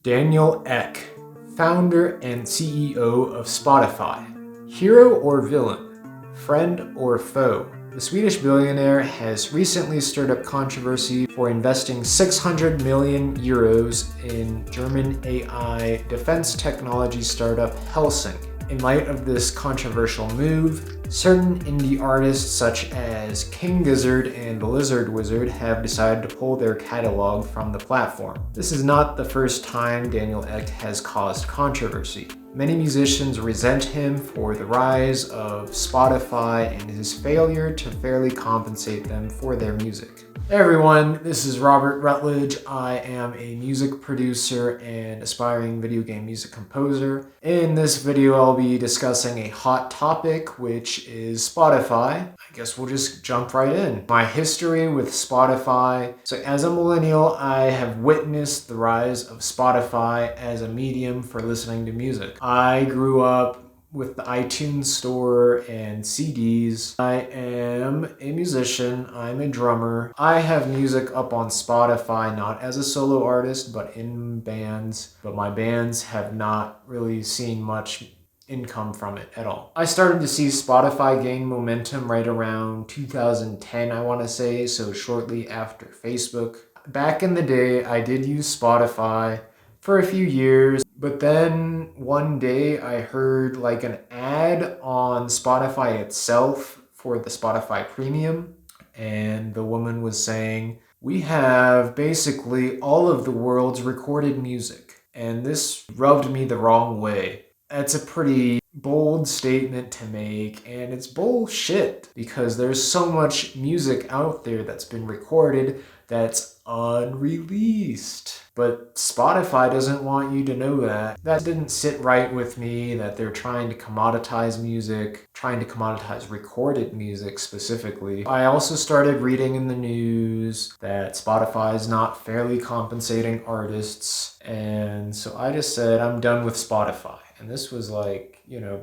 Daniel Ek, founder and CEO of Spotify. Hero or villain? Friend or foe? The Swedish billionaire has recently stirred up controversy for investing 600 million euros in German AI defense technology startup Helsing. In light of this controversial move, certain indie artists such as King Gizzard and the Lizard Wizard have decided to pull their catalog from the platform. This is not the first time Daniel Ek has caused controversy. Many musicians resent him for the rise of Spotify and his failure to fairly compensate them for their music. Hey everyone, this is Robert Rutledge. I am a music producer and aspiring video game music composer. In this video, I'll be discussing a hot topic, which is Spotify. I guess we'll just jump right in. My history with Spotify. So as a millennial, I have witnessed the rise of Spotify as a medium for listening to music. I grew up with the iTunes store and CDs. I am a musician, I'm a drummer. I have music up on Spotify, not as a solo artist, but in bands. But my bands have not really seen much income from it at all. I started to see Spotify gain momentum right around 2010, I want to say, so shortly after Facebook. Back in the day, I did use Spotify for a few years, but then one day I heard like an ad on Spotify itself for the Spotify Premium, and the woman was saying, "We have basically all of the world's recorded music." And this rubbed me the wrong way. That's a pretty bold statement to make, and it's bullshit because there's so much music out there that's been recorded that's unreleased. But Spotify doesn't want you to know that. That didn't sit right with me, that they're trying to commoditize music, trying to commoditize recorded music specifically. I also started reading in the news that Spotify is not fairly compensating artists, and so I just said, I'm done with Spotify. And this was like,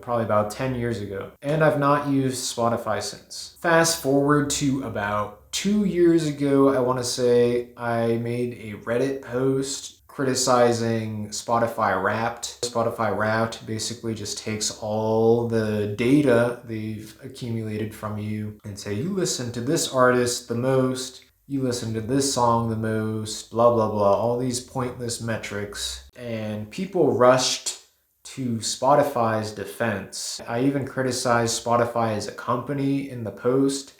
probably about 10 years ago. And I've not used Spotify since. Fast forward to about 2 years ago, I want to say, I made a Reddit post criticizing Spotify Wrapped. Spotify Wrapped basically just takes all the data they've accumulated from you and say, you listen to this artist the most, you listen to this song the most, blah, blah, blah, all these pointless metrics. And people rushed to Spotify's defense. I even criticized Spotify as a company in the post,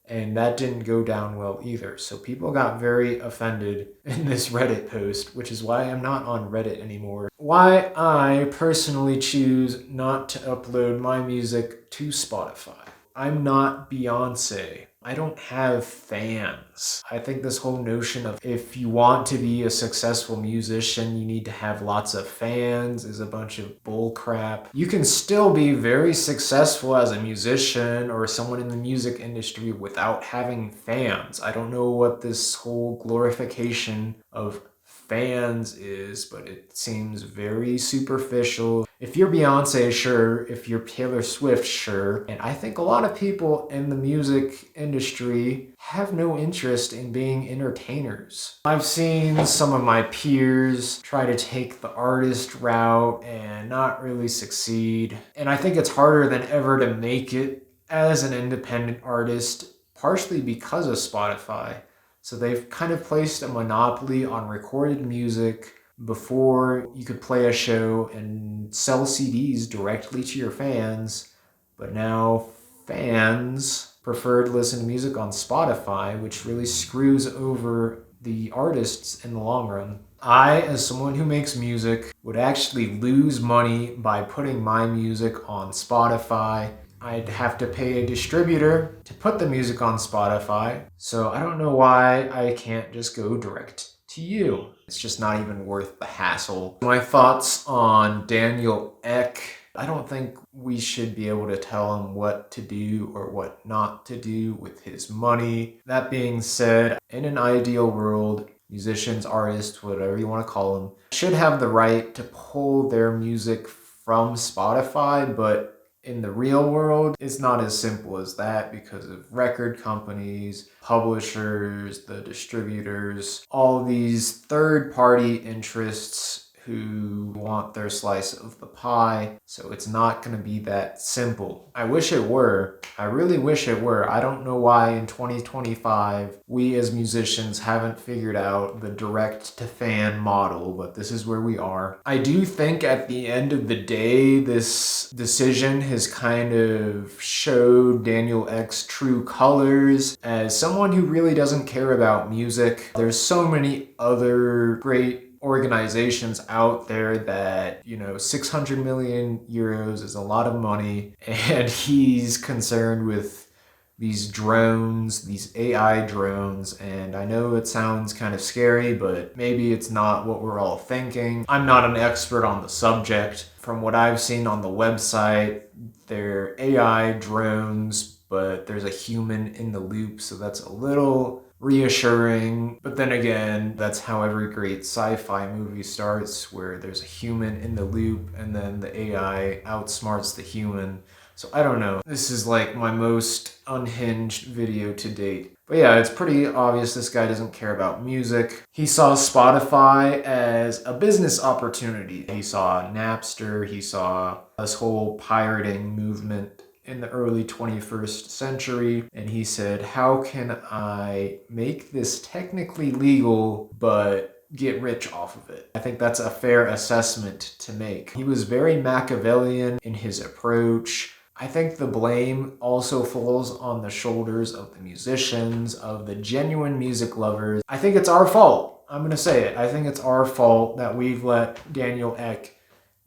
and that didn't go down well either. So people got very offended in this Reddit post, which is why I'm not on Reddit anymore. Why I personally choose not to upload my music to Spotify. I'm not Beyonce. I don't have fans. I think this whole notion of if you want to be a successful musician, you need to have lots of fans is a bunch of bull crap. You can still be very successful as a musician or someone in the music industry without having fans. I don't know what this whole glorification of fans is, but it seems very superficial. If you're Beyonce, sure. If you're Taylor Swift, sure. And I think a lot of people in the music industry have no interest in being entertainers. I've seen some of my peers try to take the artist route and not really succeed. And I think it's harder than ever to make it as an independent artist, partially because of Spotify. So they've kind of placed a monopoly on recorded music. Before, you could play a show and sell CDs directly to your fans, but now fans prefer to listen to music on Spotify, which really screws over the artists in the long run. I, as someone who makes music, would actually lose money by putting my music on Spotify. I'd have to pay a distributor to put the music on Spotify, so I don't know why I can't just go direct to you. It's just not even worth the hassle. My thoughts on Daniel Ek. I don't think we should be able to tell him what to do or what not to do with his money. That being said, in an ideal world, musicians, artists, whatever you want to call them, should have the right to pull their music from Spotify, but in the real world, it's not as simple as that because of record companies, publishers, the distributors, all these third-party interests who want their slice of the pie, so it's not going to be that simple. I wish it were. I really wish it were. I don't know why in 2025 we as musicians haven't figured out the direct-to-fan model, but this is where we are. I do think at the end of the day, this decision has kind of showed Daniel Ek's true colors as someone who really doesn't care about music. There's so many other great organizations out there that, 600 million euros is a lot of money, and he's concerned with these drones, these AI drones, and I know it sounds kind of scary, but maybe it's not what we're all thinking. I'm not an expert on the subject. From what I've seen on the website, they're AI drones, but there's a human in the loop, so that's a little reassuring. But then again, that's how every great sci-fi movie starts, where there's a human in the loop and then the AI outsmarts the human. So I don't know. This is like my most unhinged video to date. But yeah, it's pretty obvious this guy doesn't care about music. He saw Spotify as a business opportunity. He saw Napster, he saw this whole pirating movement in the early 21st century, and he said, how can I make this technically legal but get rich off of it? I think that's a fair assessment to make. He was very Machiavellian in his approach. I think the blame also falls on the shoulders of the musicians, of the genuine music lovers. I think it's our fault. I'm gonna say it. I think it's our fault that we've let Daniel Ek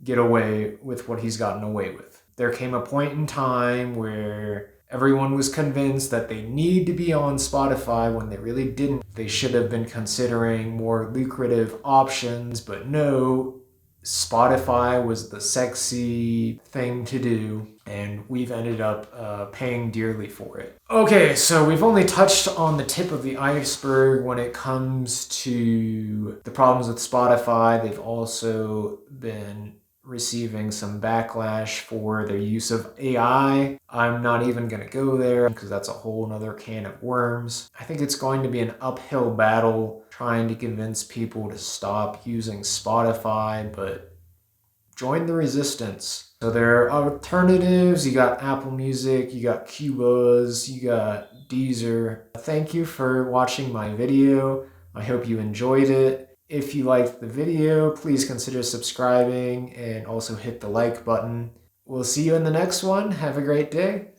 get away with what he's gotten away with. There came a point in time where everyone was convinced that they need to be on Spotify when they really didn't. They should have been considering more lucrative options, but no, Spotify was the sexy thing to do, and we've ended up paying dearly for it. Okay, so we've only touched on the tip of the iceberg when it comes to the problems with Spotify. They've also been receiving some backlash for their use of AI. I'm not even gonna go there because that's a whole nother can of worms. I think it's going to be an uphill battle trying to convince people to stop using Spotify, but join the resistance. So there are alternatives. You got Apple Music, you got Qobuz, you got Deezer. Thank you for watching my video. I hope you enjoyed it. If you liked the video, please consider subscribing and also hit the like button. We'll see you in the next one. Have a great day.